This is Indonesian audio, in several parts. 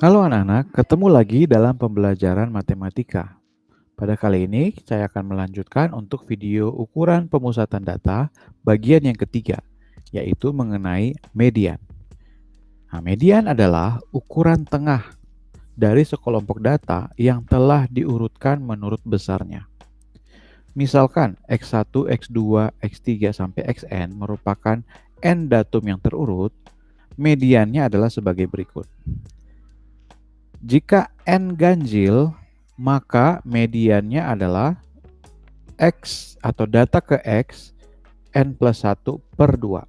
Halo anak-anak, ketemu lagi dalam pembelajaran matematika. Pada kali ini, saya akan melanjutkan untuk video ukuran pemusatan data bagian yang ketiga, yaitu mengenai median. Nah, median adalah ukuran tengah dari sekelompok data yang telah diurutkan menurut besarnya. Misalkan X1, X2, X3 sampai Xn merupakan n datum yang terurut, mediannya adalah sebagai berikut. Jika n ganjil, maka mediannya adalah X atau data ke X n plus 1 per 2.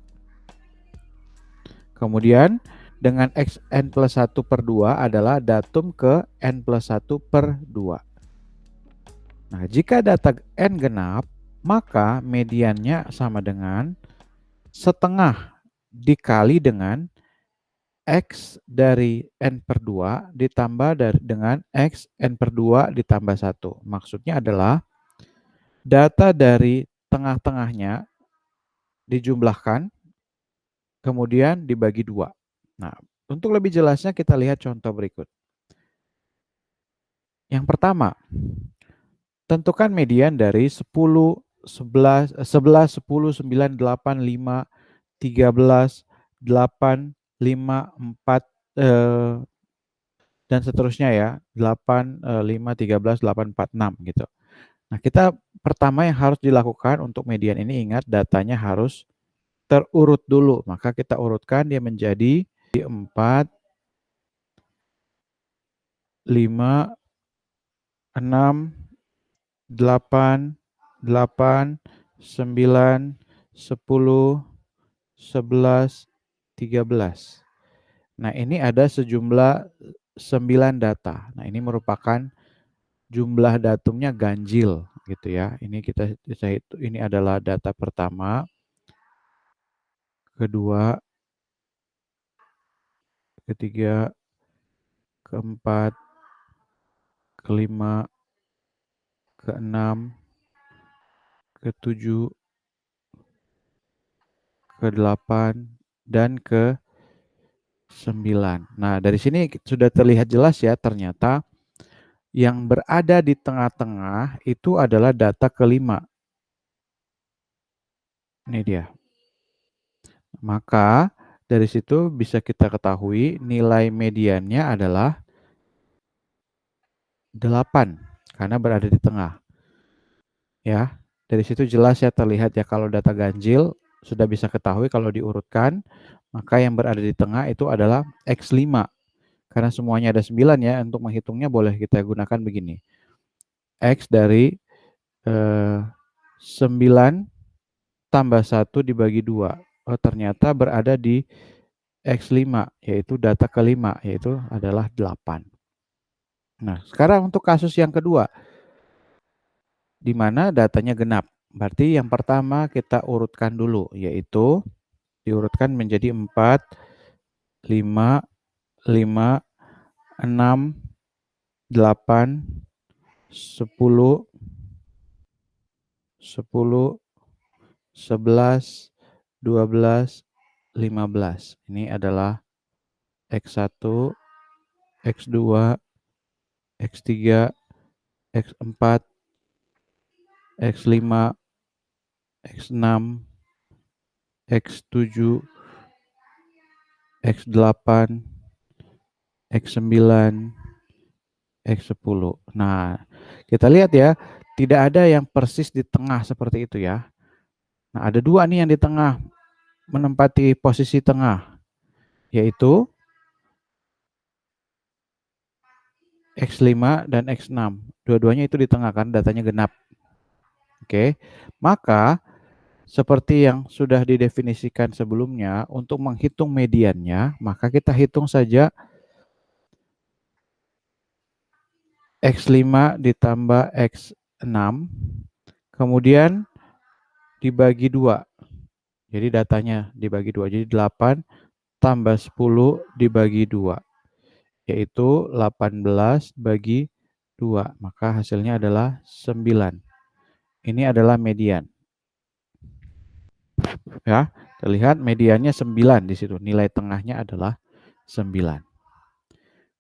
Kemudian dengan X n plus 1 per 2 adalah datum ke n plus 1 per 2. Nah, jika data n genap, maka mediannya sama dengan setengah dikali dengan X dari n per 2 ditambah dengan X n per 2 ditambah 1. Maksudnya adalah data dari tengah-tengahnya dijumlahkan, kemudian dibagi 2. Nah, untuk lebih jelasnya kita lihat contoh berikut. Yang pertama, tentukan median dari 10, 11, 10, 9, 8, 5, 13, 8, 5, 4, dan seterusnya ya. 8, 5, 13, 8, 4, 6 gitu. Nah, kita pertama yang harus dilakukan untuk median ini, ingat datanya harus terurut dulu. Maka kita urutkan dia menjadi 4, 5, 6, 8, 8, 9, 10, 11, 13. Nah, ini ada sejumlah 9 data. Nah, ini merupakan jumlah datumnya ganjil gitu ya. Ini ini adalah data pertama, kedua, ketiga, keempat, kelima, keenam, ketujuh, ke-8, dan ke-9. Nah, dari sini sudah terlihat jelas ya, ternyata yang berada di tengah-tengah itu adalah data kelima. Ini dia. Maka dari situ bisa kita ketahui nilai mediannya adalah 8 karena berada di tengah. Ya, dari situ jelas ya terlihat ya kalau data ganjil sudah bisa ketahui kalau diurutkan, maka yang berada di tengah itu adalah X5. Karena semuanya ada 9 ya, untuk menghitungnya boleh kita gunakan begini. X dari 9 tambah 1 dibagi 2. Oh, ternyata berada di X5, yaitu data kelima, yaitu adalah 8. Nah, sekarang untuk kasus yang kedua, di mana datanya genap. Berarti yang pertama kita urutkan dulu, yaitu diurutkan menjadi 4, 5, 5, 6, 8, 10, 10, 11, 12, 15. Ini adalah X1, X2, X3, X4, X5, X6, X7, X8, X9, X10. Nah, kita lihat ya, tidak ada yang persis di tengah seperti itu ya. Nah, ada dua nih yang di tengah, menempati posisi tengah, yaitu X5 dan X6. Dua-duanya itu di tengah kan, datanya genap. Oke, maka seperti yang sudah didefinisikan sebelumnya, untuk menghitung mediannya, maka kita hitung saja X5 ditambah X6, kemudian dibagi 2. Jadi datanya dibagi 2. Jadi 8 tambah 10 dibagi 2. Yaitu 18 bagi 2. Maka hasilnya adalah 9. Ini adalah median. Ya, terlihat mediannya 9 di situ. Nilai tengahnya adalah 9.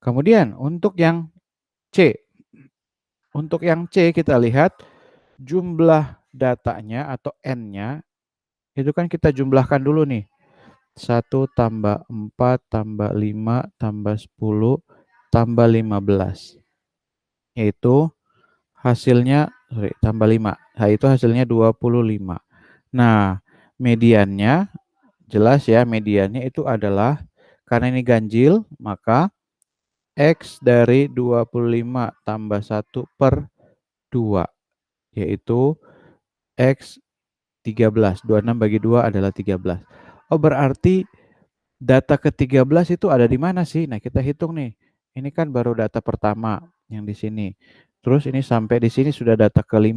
Kemudian untuk yang C. Untuk yang C kita lihat jumlah datanya atau N-nya itu kan kita jumlahkan dulu nih. 1 tambah 4 tambah 5 tambah 10 tambah 15. Yaitu hasilnya, tambah 5. Nah, itu hasilnya 25. Nah, mediannya jelas ya, mediannya itu adalah karena ini ganjil, maka X dari 25 tambah 1 per 2, yaitu X 13. 26 bagi 2 adalah 13. Oh, berarti data ke-13 itu ada di mana sih? Nah, kita hitung nih. Ini kan baru data pertama yang di sini. Terus ini sampai di sini sudah data ke-5.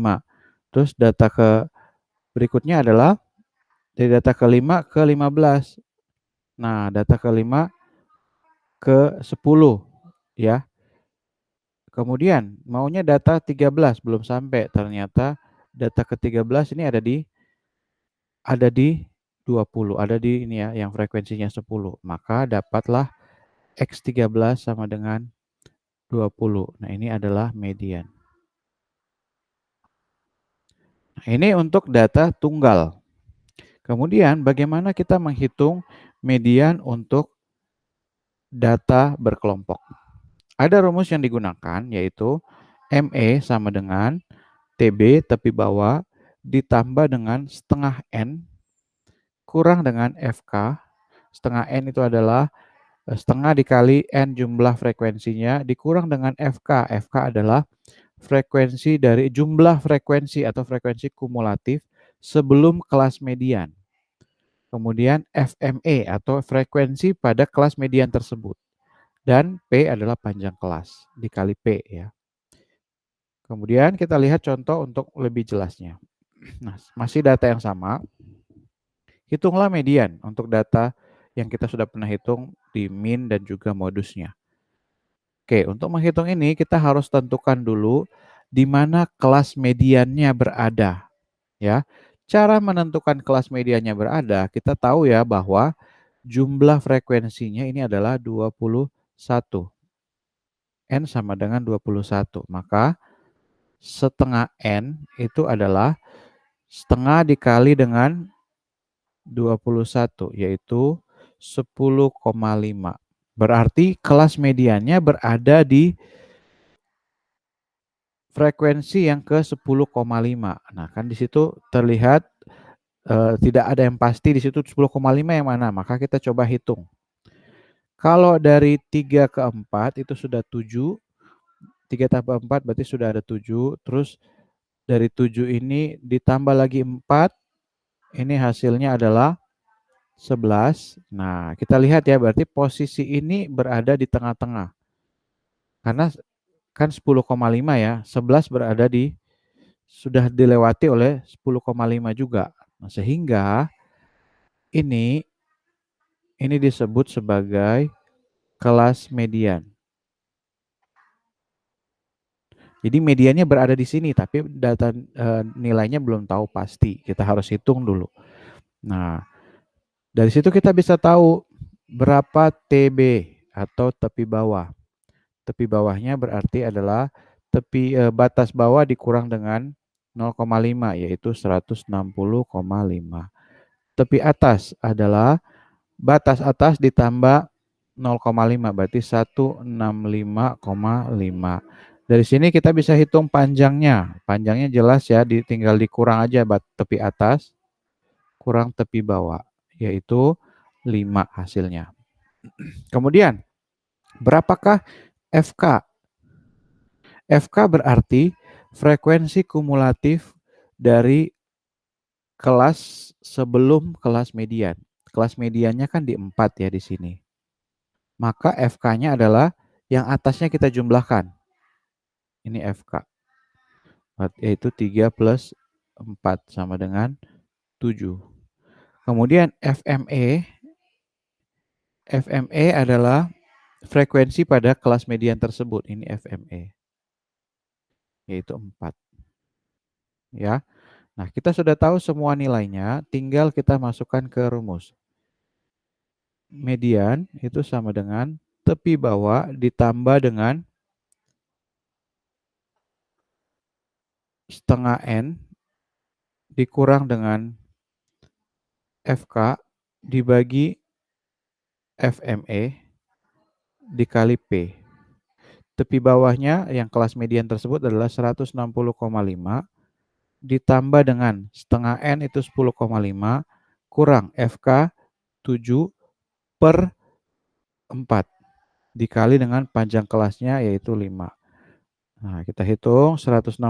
Terus data ke berikutnya adalah dari data ke-5 ke 15. Nah, data ke-5 ke 10 ya. Kemudian maunya data 13 belum sampai. Ternyata data ke-13 ini ada di 20, ada di ini ya yang frekuensinya 10. Maka dapatlah X13 sama dengan 20. Nah, ini adalah median. Nah, ini untuk data tunggal. Kemudian bagaimana kita menghitung median untuk data berkelompok? Ada rumus yang digunakan yaitu ME sama dengan TB tepi bawah ditambah dengan setengah N kurang dengan FK. Setengah N itu adalah setengah dikali N jumlah frekuensinya dikurang dengan FK. FK adalah frekuensi dari jumlah frekuensi atau frekuensi kumulatif sebelum kelas median. Kemudian FME atau frekuensi pada kelas median tersebut. Dan P adalah panjang kelas dikali P ya. Kemudian kita lihat contoh untuk lebih jelasnya. Nah, masih data yang sama. Hitunglah median untuk data yang kita sudah pernah hitung di min dan juga modusnya. Oke, untuk menghitung ini kita harus tentukan dulu di mana kelas mediannya berada, ya. Cara menentukan kelas mediannya berada, kita tahu ya bahwa jumlah frekuensinya ini adalah 21. N sama dengan 21. Maka setengah N itu adalah setengah dikali dengan 21, yaitu 10,5. Berarti kelas mediannya berada di frekuensi yang ke 10,5. Nah, kan di situ terlihat tidak ada yang pasti di situ 10,5 yang mana, maka kita coba hitung. Kalau dari 3 ke 4 itu sudah 7, 3 tambah 4 berarti sudah ada 7, terus dari 7 ini ditambah lagi 4, ini hasilnya adalah 11. Nah, kita lihat ya, berarti posisi ini berada di tengah-tengah. Karena kan 10,5 ya, 11 berada di sudah dilewati oleh 10,5 juga. Nah, sehingga ini disebut sebagai kelas median. Jadi mediannya berada di sini, tapi data nilainya belum tahu pasti. Kita harus hitung dulu. Nah, dari situ kita bisa tahu berapa TB atau tepi bawah. Tepi bawahnya berarti adalah batas bawah dikurang dengan 0,5 yaitu 160,5. Tepi atas adalah batas atas ditambah 0,5 berarti 165,5. Dari sini kita bisa hitung panjangnya. Panjangnya jelas ya, tinggal dikurang aja tepi atas kurang tepi bawah, yaitu 5 hasilnya. Kemudian, berapakah FK? FK berarti frekuensi kumulatif dari kelas sebelum kelas median. Kelas mediannya kan di 4 ya di sini. Maka FK-nya adalah yang atasnya kita jumlahkan. Ini FK. Yaitu 3 plus 4 sama dengan 7. Kemudian FME. FME adalah frekuensi pada kelas median tersebut. Ini FME. Yaitu 4. Ya. Nah, kita sudah tahu semua nilainya, tinggal kita masukkan ke rumus. Median itu sama dengan tepi bawah ditambah dengan setengah N dikurang dengan FK dibagi FME dikali P. Tepi bawahnya yang kelas median tersebut adalah 160,5 ditambah dengan setengah N itu 10,5 kurang FK 7 per 4 dikali dengan panjang kelasnya yaitu 5. Nah, kita hitung 160,5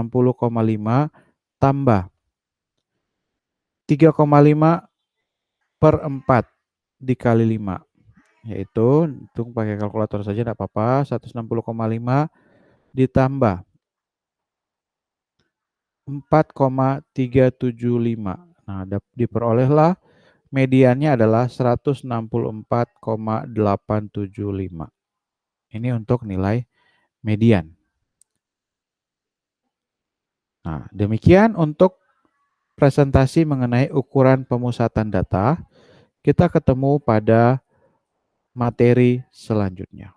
tambah 3,5 per 4 dikali 5. Yaitu, hitung pakai kalkulator saja tidak apa-apa, 160,5 ditambah 4,375. Nah, diperolehlah mediannya adalah 164,875. Ini untuk nilai median. Nah, demikian untuk presentasi mengenai ukuran pemusatan data. Kita ketemu pada materi selanjutnya.